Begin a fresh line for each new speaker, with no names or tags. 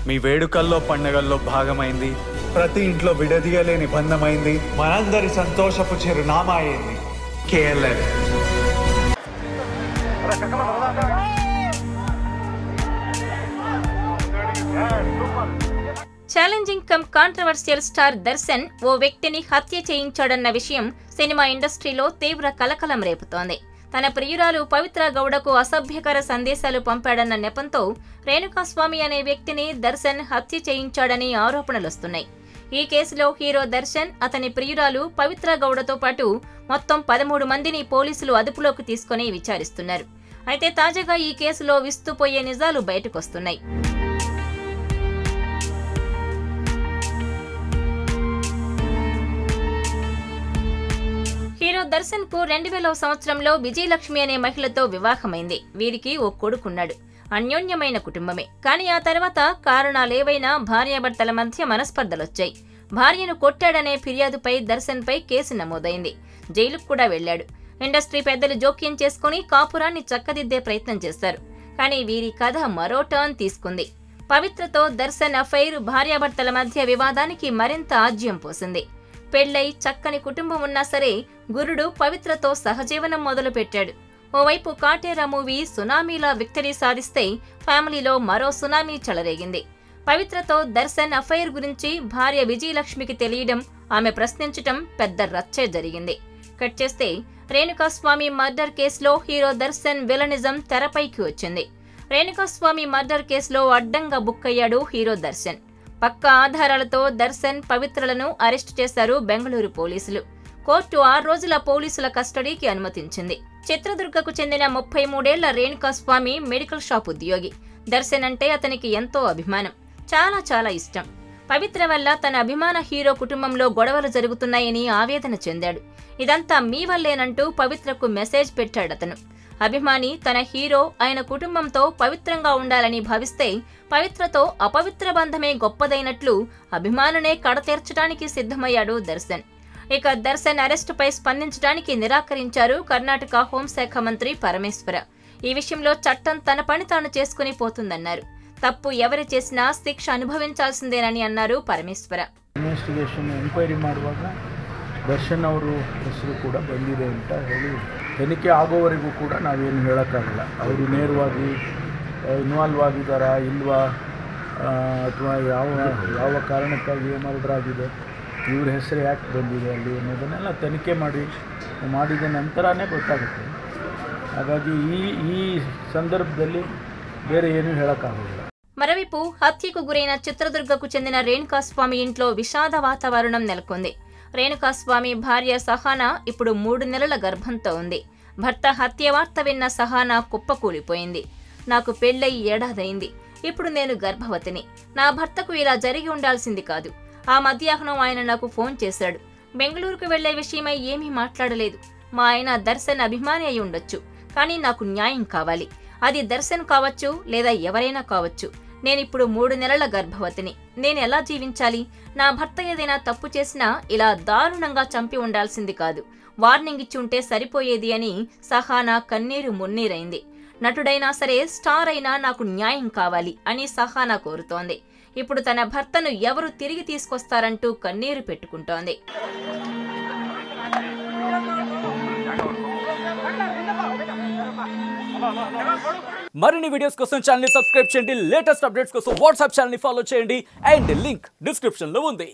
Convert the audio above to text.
మీ వేడుకల్లో పండగల్లో భాగమైంది, ప్రతి ఇంట్లో విడదీయలేని బంధమైంది, మనందరి సంతోషపు చిరునామా అయింది KLM.
Challenging cum controversial star Darshan ఓ వ్యక్తిని హత్య చేయించాడన్న విషయం సినిమా ఇండస్ట్రీలో తీవ్ర కలకలం రేపుతోంది. తన ప్రియురాలు పవిత్ర గౌడకు అసభ్యకర సందేశాలు పంపాడన్న నెపంతో రేణుకాస్వామి అనే వ్యక్తిని దర్శన్ హత్య చేయించాడని ఆరోపణలొస్తున్నాయి. ఈ కేసులో హీరో దర్శన్, అతని ప్రియురాలు పవిత్ర గౌడతో పాటు మొత్తం 13 మందిని పోలీసులు అదుపులోకి తీసుకుని విచారిస్తున్నారు. అయితే తాజాగా ఈ కేసులో విస్తుపోయే నిజాలు బయటకొస్తున్నాయి. హీరో దర్శన్ కు 2000వ సంవత్సరంలో విజయలక్ష్మి అనే మహిళతో వివాహమైంది. వీరికి ఓ కొడుకున్నాడు. అన్యోన్యమైన కుటుంబమే. కానీ ఆ తర్వాత కారణాలేవైనా భార్యాభర్తల మధ్య మనస్పర్ధలొచ్చాయి. భార్యను కొట్టాడనే ఫిర్యాదుపై దర్శన్ పై కేసు నమోదైంది. జైలుకు కూడా వెళ్లాడు. ఇండస్ట్రీ పెద్దలు జోక్యం చేసుకుని కాపురాన్ని చక్కదిద్దే ప్రయత్నం చేశారు. కానీ వీరి కథ మరో టర్న్ తీసుకుంది. పవిత్రతో దర్శన్ అఫైర్ భార్యాభర్తల మధ్య వివాదానికి మరింత ఆజ్యం పోసింది. పెళ్లై చక్కని కుటుంబం ఉన్నా సరే గురుడు పవిత్రతో సహజీవనం మొదలుపెట్టాడు. ఓవైపు కాటేరా మూవీ సునామీలా విక్టరీ సాధిస్తే ఫ్యామిలీలో మరో సునామీ చెలరేగింది. పవిత్రతో దర్శన్ అఫైర్ గురించి భార్య విజయలక్ష్మికి తెలియడం, ఆమె ప్రశ్నించటం పెద్ద రచ్చే జరిగింది. కట్ చేస్తే రేణుకాస్వామి మర్డర్ కేసులో హీరో దర్శన్ విలనిజం తెరపైకి వచ్చింది. రేణుకాస్వామి మర్డర్ కేసులో అడ్డంగా బుక్కయ్యాడు హీరో దర్శన్. పక్కా ఆధారాలతో దర్శన్, పవిత్రలను అరెస్టు చేశారు బెంగళూరు పోలీసులు. కోర్టు 6 రోజుల పోలీసుల కస్టడీకి అనుమతించింది. చిత్రదుర్గకు చెందిన 33 ఏళ్ల రేణుకాస్వామి మెడికల్ షాప్ ఉద్యోగి. దర్శన్ అంటే అతనికి ఎంతో అభిమానం, చాలా ఇష్టం. పవిత్ర వల్ల తన అభిమాన హీరో కుటుంబంలో గొడవలు జరుగుతున్నాయని ఆవేదన చెందాడు. ఇదంతా మీ వల్లేనంటూ పవిత్రకు మెసేజ్ పెట్టాడతను. అభిమాని తన హీరో ఆయన కుటుంబంతో పవిత్రంగా ఉండాలని భావిస్తే పవిత్రతో అపవిత్ర బంధమే గొప్పదైనట్లు అభిమానునే కడతీర్చడానికి సిద్ధమయ్యాడు దర్శన్. ఇక దర్శన్ అరెస్టుపై స్పందించడానికి నిరాకరించారు కర్ణాటక హోంశాఖ మంత్రి పరమేశ్వర. ఈ విషయంలో చట్టం తన పని తాను చేసుకుని పోతుందన్నారు. తప్పు ఎవరు చేసినా శిక్ష అనుభవించాల్సిందేనని అన్నారు పరమేశ్వర.
ಇನ್ವೆಸ್ಟಿಗೇಷನ್ ಎಂಕ್ವೈರಿ ಮಾಡುವಾಗ ದರ್ಶನ್ ಅವರು ಹೆಸರು ಕೂಡ ಬಂದಿದೆ ಅಂತ ಹೇಳಿ ತನಿಖೆ ಆಗೋವರೆಗೂ ಕೂಡ ನಾವೇನು ಹೇಳೋಕ್ಕಾಗಲ್ಲ. ಅವರು ನೇರವಾಗಿ ಇನ್ವಾಲ್ವ್ ಆಗಿದ್ದಾರಾ ಇಲ್ವಾ ಅಥವಾ ಯಾವ ಕಾರಣಕ್ಕಾಗಿ ಮರ್ಡರ್ ಆಗಿದೆ, ಇವ್ರ ಹೆಸರು ಯಾಕೆ ಬಂದಿದೆ ಅಲ್ಲಿ ಅನ್ನೋದನ್ನೆಲ್ಲ ತನಿಖೆ ಮಾಡಿದ ನಂತರನೇ ಗೊತ್ತಾಗುತ್ತೆ. ಹಾಗಾಗಿ ಈ ಸಂದರ್ಭದಲ್ಲಿ ಬೇರೆ ಏನೂ ಹೇಳೋಕ್ಕಾಗೋದಿಲ್ಲ.
మరోవైపు హత్యకు గురైన చిత్రదుర్గకు చెందిన రేణుకాస్వామి ఇంట్లో విషాద వాతావరణం నెలకొంది. రేణుకాస్వామి భార్య సహానా ఇప్పుడు 3 నెలల గర్భంతో ఉంది. భర్త హత్య వార్త విన్న సహానా కుప్పకూలిపోయింది. నాకు పెళ్లై 1 ఏడాదైంది. ఇప్పుడు నేను గర్భవతిని. నా భర్తకు ఇలా జరిగి ఉండాల్సింది కాదు. ఆ మధ్యాహ్నం ఆయన నాకు ఫోన్ చేశాడు. బెంగళూరుకు వెళ్లే విషయమై ఏమీ మాట్లాడలేదు. మా ఆయన దర్శన్ అభిమాని అయి ఉండొచ్చు, కానీ నాకు న్యాయం కావాలి. అది దర్శన్ కావచ్చు లేదా ఎవరైనా కావచ్చు. నేనిప్పుడు 3 నెలల గర్భవతిని. నేను ఎలా జీవించాలి? నా భర్త ఏదైనా తప్పు చేసినా ఇలా దారుణంగా చంపి ఉండాల్సింది కాదు. వార్నింగ్ ఇచ్చి ఉంటే సరిపోయేది అని సహానా కన్నీరు మున్నీరైంది. నటుడైనా సరే, స్టార్ అయినా నాకు న్యాయం కావాలి అని సహానా కోరుతోంది. ఇప్పుడు తన భర్తను ఎవరు తిరిగి తీసుకొస్తారంటూ కన్నీరు పెట్టుకుంటోంది.
మరిన్ని వీడియోస్ కోసం ఛానల్ ని సబ్స్క్రైబ్ చేయండి. లేటెస్ట్ అప్డేట్స్ కోసం వాట్సాప్ ఛానల్ ని ఫాలో చేయండి. అండ్ లింక్ డిస్క్రిప్షన్ లో ఉంది.